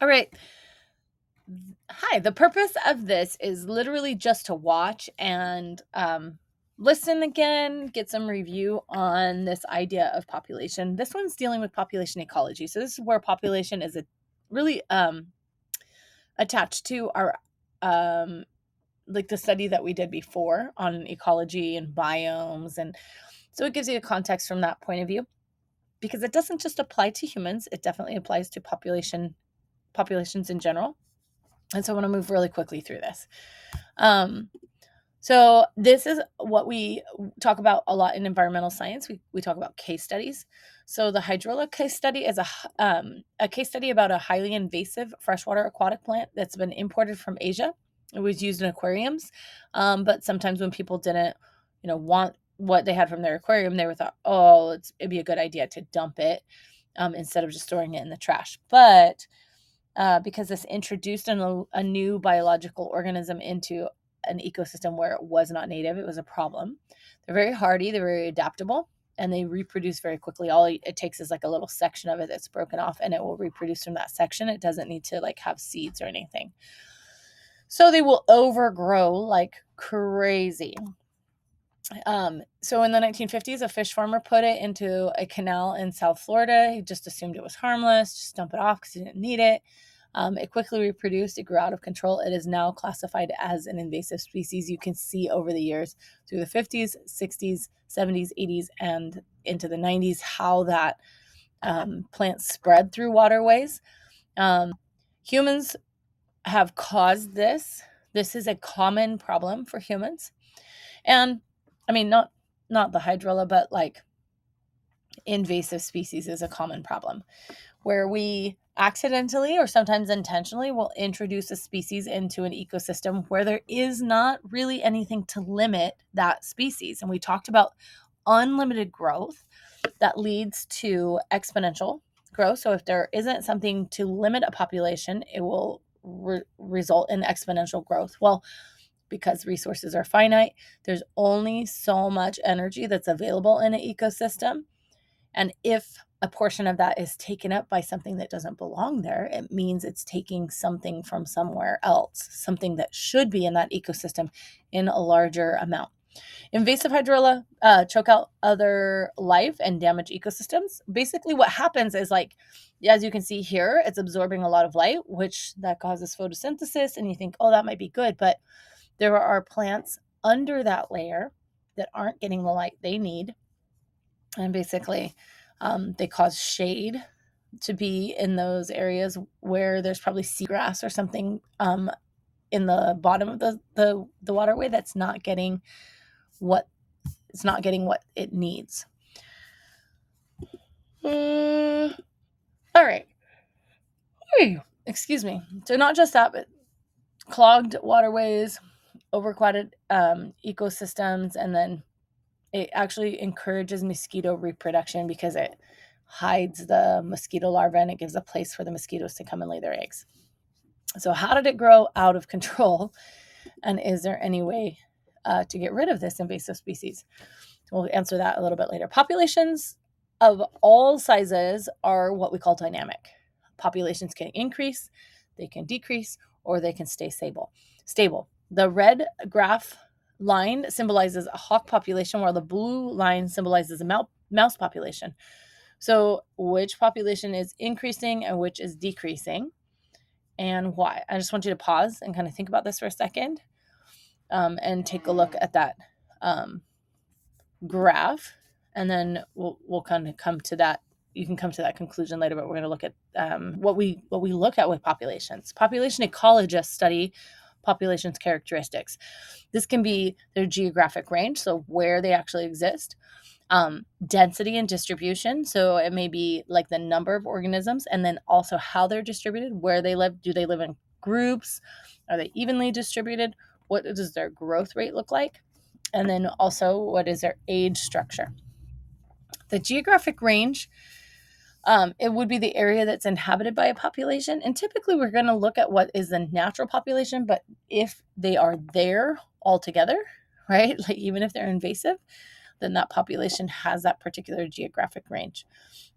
All right. Hi. The purpose of this is literally just to watch and listen again, get some review on this idea of population. This one's dealing with population ecology. So this is where population is really attached to our um, like the study that we did before on ecology and biomes, and so it gives you a context from that point of view because it doesn't just apply to humans; it definitely applies to populations in general. And so I want to move really quickly through this. Um, so this is what we talk about a lot in environmental science. We talk about case studies. So the hydrilla case study is a case study about a highly invasive freshwater aquatic plant that's been imported from Asia. It was used in aquariums, but sometimes when people didn't, want what they had from their aquarium, they were thought, oh, it'd be a good idea to dump it instead of just storing it in the trash. But because this introduced a new biological organism into an ecosystem where it was not native. It was a problem. They're very hardy, they're very adaptable, and they reproduce very quickly. All it takes is like a little section of it that's broken off, and it will reproduce from that section. It doesn't need to like have seeds or anything. So they will overgrow like crazy. So in the 1950s, a fish farmer put it into a canal in South Florida. He just assumed it was harmless, just dump it off because he didn't need it. It quickly reproduced. It grew out of control. It is now classified as an invasive species. You can see over the years through the 50s, 60s, 70s, 80s, and into the 90s how that plant spread through waterways. Humans have caused this. This is a common problem for humans. And I mean, not the hydrilla, but like invasive species is a common problem where we accidentally or sometimes intentionally will introduce a species into an ecosystem where there is not really anything to limit that species. And we talked about unlimited growth that leads to exponential growth. So if there isn't something to limit a population, it will result in exponential growth. Well, because resources are finite, there's only so much energy that's available in an ecosystem. And if a portion of that is taken up by something that doesn't belong there, it means it's taking something from somewhere else, something that should be in that ecosystem in a larger amount. Invasive hydrilla choke out other life and damage ecosystems. Basically, what happens is like, as you can see here, it's absorbing a lot of light, which that causes photosynthesis. And you think, oh, that might be good. But there are plants under that layer that aren't getting the light they need. And basically, they cause shade to be in those areas where there's probably seagrass or something in the bottom of the waterway that's not getting what it needs. All right. Excuse me. So not just that, but clogged waterways, overcrowded ecosystems, and then it actually encourages mosquito reproduction because it hides the mosquito larvae and it gives a place for the mosquitoes to come and lay their eggs. So how did it grow out of control? And is there any way to get rid of this invasive species? We'll answer that a little bit later. Populations of all sizes are what we call dynamic. Populations can increase, they can decrease, or they can stay stable. The red graph line symbolizes a hawk population, while the blue line symbolizes a mouse population. So which population is increasing and which is decreasing, and why? I just want you to pause and kind of think about this for a second and take a look at that graph, and then we'll kind of come to that. You can come to that conclusion later, but we're going to look at what we look at with populations. Population ecologists study populations' characteristics. This can be their geographic range, so where they actually exist, density and distribution, so it may be like the number of organisms, and then also how they're distributed, where they live. Do they live in groups? Are they evenly distributed? What does their growth rate look like? And then also, what is their age structure? The geographic range, it would be the area that's inhabited by a population. And typically, we're going to look at what is the natural population, but if they are there altogether, right, like even if they're invasive, then that population has that particular geographic range.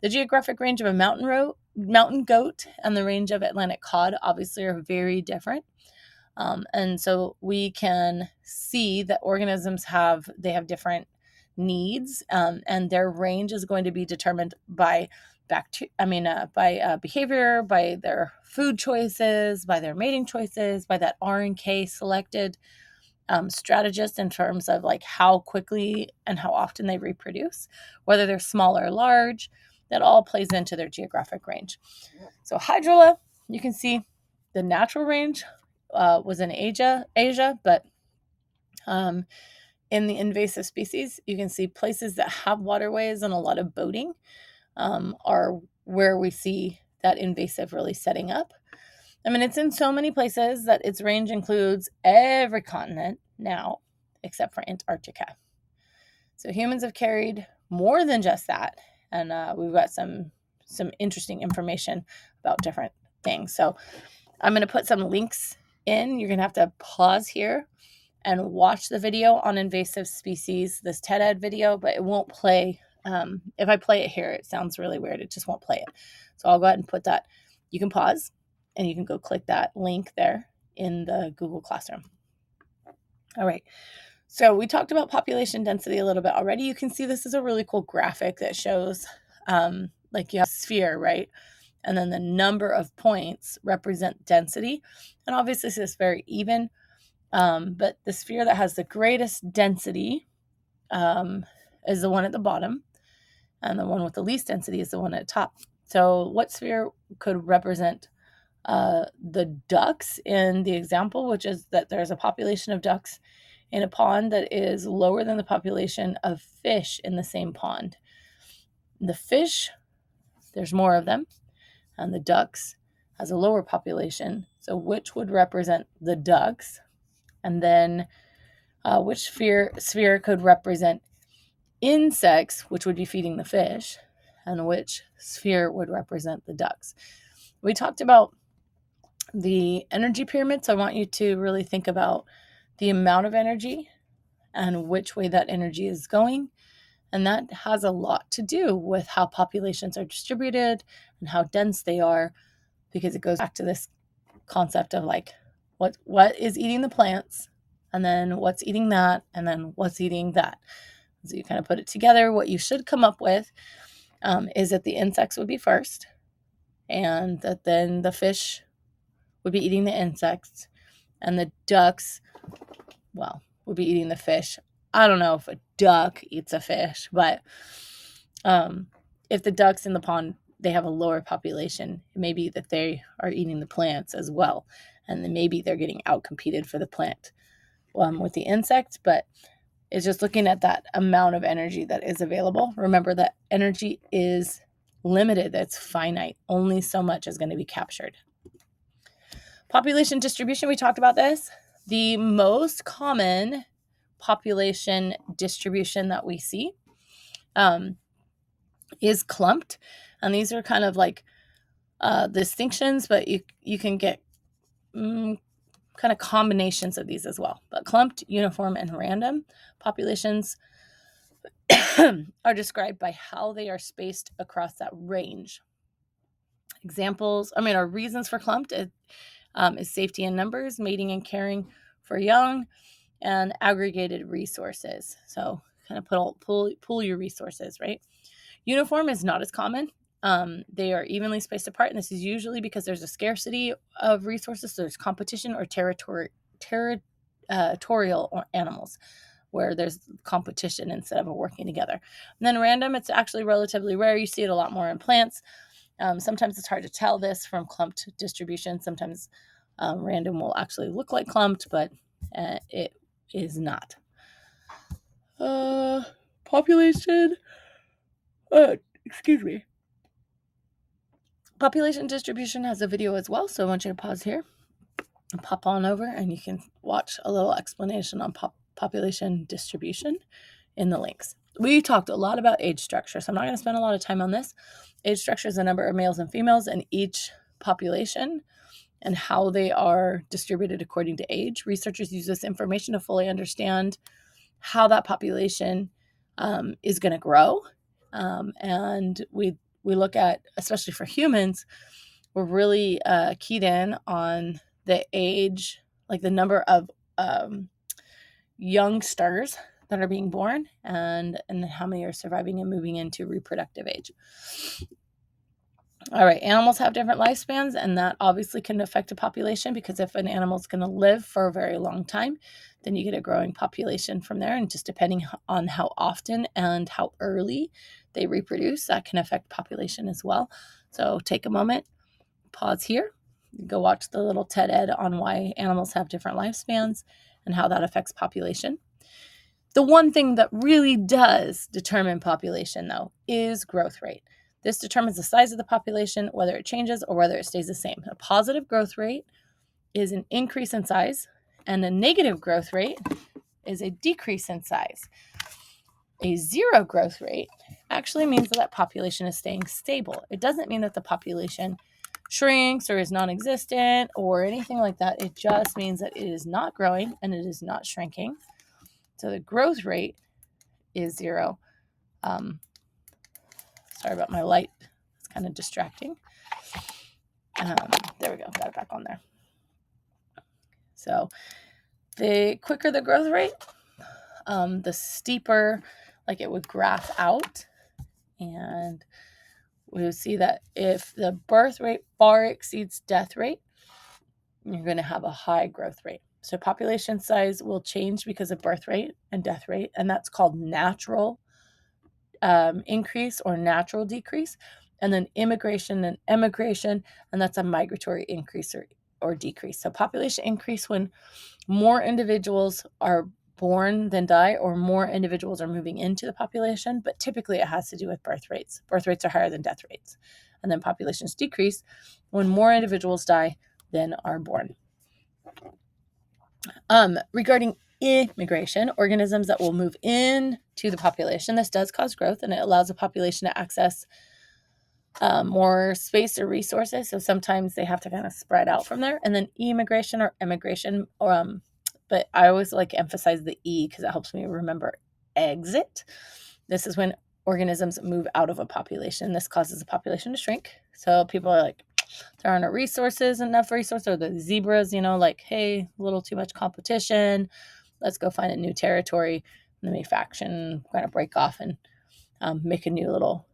The geographic range of a mountain goat and the range of Atlantic cod obviously are very different. And so we can see that organisms have different needs, and their range is going to be determined by behavior, by their food choices, by their mating choices, by that R and K selected strategist in terms of like how quickly and how often they reproduce, whether they're small or large. That all plays into their geographic range. So hydrilla, you can see the natural range was in Asia, but in the invasive species, you can see places that have waterways and a lot of boating are where we see that invasive really setting up. I mean, it's in so many places that its range includes every continent now, except for Antarctica. So humans have carried more than just that, and we've got some interesting information about different things. So I'm going to put some links in. You're going to have to pause here and watch the video on invasive species, this TED Ed video, but it won't play. If I play it here, it sounds really weird. It just won't play it. So I'll go ahead and put that. You can pause and you can go click that link there in the Google Classroom. All right. So we talked about population density a little bit already. You can see this is a really cool graphic that shows like you have a sphere, right? And then the number of points represent density. And obviously this is very even. But the sphere that has the greatest density is the one at the bottom, and the one with the least density is the one at the top. So what sphere could represent the ducks in the example, which is that there's a population of ducks in a pond that is lower than the population of fish in the same pond. The fish, there's more of them, and the ducks has a lower population. So which would represent the ducks? And then which sphere could represent insects, which would be feeding the fish, and which sphere would represent the ducks. We talked about the energy pyramid, so I want you to really think about the amount of energy and which way that energy is going. And that has a lot to do with how populations are distributed and how dense they are, because it goes back to this concept of like what is eating the plants, and then what's eating that, and then what's eating that. So you kind of put it together. What you should come up with is that the insects would be first, and that then the fish would be eating the insects, and the ducks, well, would be eating the fish. I don't know if a duck eats a fish, but if the ducks in the pond, they have a lower population, it may be that they are eating the plants as well, and then maybe they're getting outcompeted for the plant with the insect, but it's just looking at that amount of energy that is available. Remember that energy is limited, it's finite. Only so much is going to be captured. Population distribution, we talked about this. The most common population distribution that we see is clumped. And these are kind of like distinctions, but you can get kind of combinations of these as well. But clumped, uniform, and random populations are described by how they are spaced across that range. Examples, or reasons for clumped is safety in numbers, mating and caring for young, and aggregated resources. So kind of pool your resources, right? Uniform is not as common. They are evenly spaced apart, and this is usually because there's a scarcity of resources. So there's competition or territorial animals where there's competition instead of working together. And then random, it's actually relatively rare. You see it a lot more in plants. Sometimes it's hard to tell this from clumped distribution. Sometimes random will actually look like clumped, but it is not. Population. Excuse me. Population distribution has a video as well, so I want you to pause here and pop on over, and you can watch a little explanation on population distribution in the links. We talked a lot about age structure, so I'm not going to spend a lot of time on this. Age structure is the number of males and females in each population and how they are distributed according to age. Researchers use this information to fully understand how that population is going to grow. And we look at, especially for humans, we're really keyed in on the age, like the number of young stars that are being born, and how many are surviving and moving into reproductive age. All right, animals have different lifespans, and that obviously can affect a population, because if an animal is going to live for a very long time, then you get a growing population from there. And just depending on how often and how early they reproduce, that can affect population as well. So take a moment, pause here, go watch the little TED Ed on why animals have different lifespans and how that affects population. The one thing that really does determine population, though, is growth rate. This determines the size of the population, whether it changes or whether it stays the same. A positive growth rate is an increase in size, and a negative growth rate is a decrease in size. A zero growth rate actually means that population is staying stable. It doesn't mean that the population shrinks or is non-existent or anything like that. It just means that it is not growing and it is not shrinking. So the growth rate is zero. Sorry about my light. It's kind of distracting. There we go. Got it back on there. So the quicker the growth rate, the steeper, like it would graph out. And we would see that if the birth rate far exceeds death rate, you're going to have a high growth rate. So population size will change because of birth rate and death rate, and that's called natural increase or natural decrease. And then immigration and emigration, and that's a migratory increase or decrease. So population increase when more individuals are born than die, or more individuals are moving into the population, but typically it has to do with birth rates. Birth rates are higher than death rates. And then populations decrease when more individuals die than are born. Regarding immigration, organisms that will move into the population, this does cause growth, and it allows the population to access more space or resources. So sometimes they have to kind of spread out from there. And then immigration or emigration, but I always like emphasize the E because it helps me remember exit. This is when organisms move out of a population. This causes the population to shrink. So people are like, there aren't enough resources, or the zebras, like, hey, a little too much competition. Let's go find a new territory. And then we faction, kind of break off and make a new little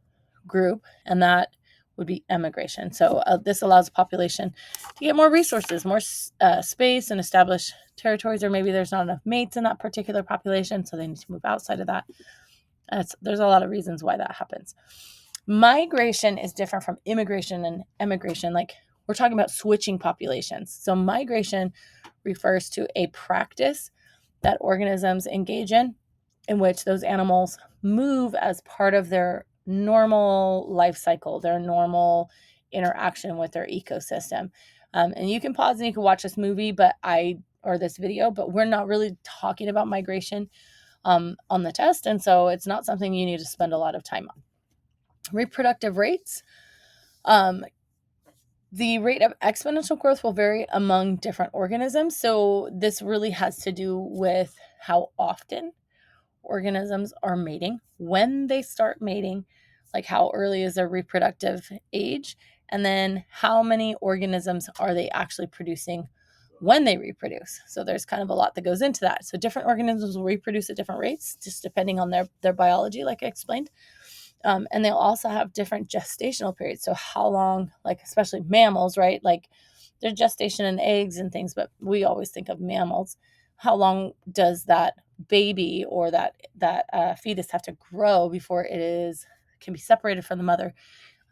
group, and that would be emigration. So this allows the population to get more resources, more space, and establish territories, or maybe there's not enough mates in that particular population, so they need to move outside of that. There's a lot of reasons why that happens. Migration is different from immigration and emigration. Like, we're talking about switching populations. So migration refers to a practice that organisms engage in which those animals move as part of their normal life cycle, their normal interaction with their ecosystem. And you can pause and you can watch this movie, or this video, but we're not really talking about migration on the test. And so it's not something you need to spend a lot of time on. Reproductive rates. The rate of exponential growth will vary among different organisms. So this really has to do with how often organisms are mating, when they start mating, like how early is their reproductive age, and then how many organisms are they actually producing when they reproduce. So there's kind of a lot that goes into that. So different organisms will reproduce at different rates, just depending on their biology, like I explained. And they'll also have different gestational periods. So how long, like especially mammals, right? Like there's gestation in eggs and things, but we always think of mammals. How long does that baby or that fetus have to grow before can be separated from the mother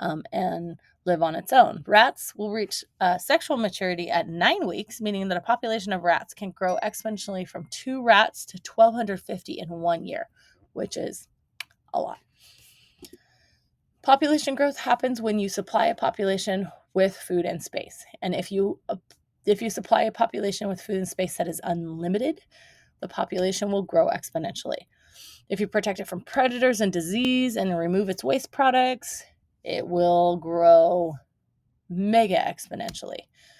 and live on its own? Rats will reach sexual maturity at 9 weeks, meaning that a population of rats can grow exponentially from 2 rats to 1,250 in 1 year, which is a lot. Population growth happens when you supply a population with food and space. And if you supply a population with food and space that is unlimited, the population will grow exponentially. If you protect it from predators and disease and remove its waste products, it will grow mega exponentially.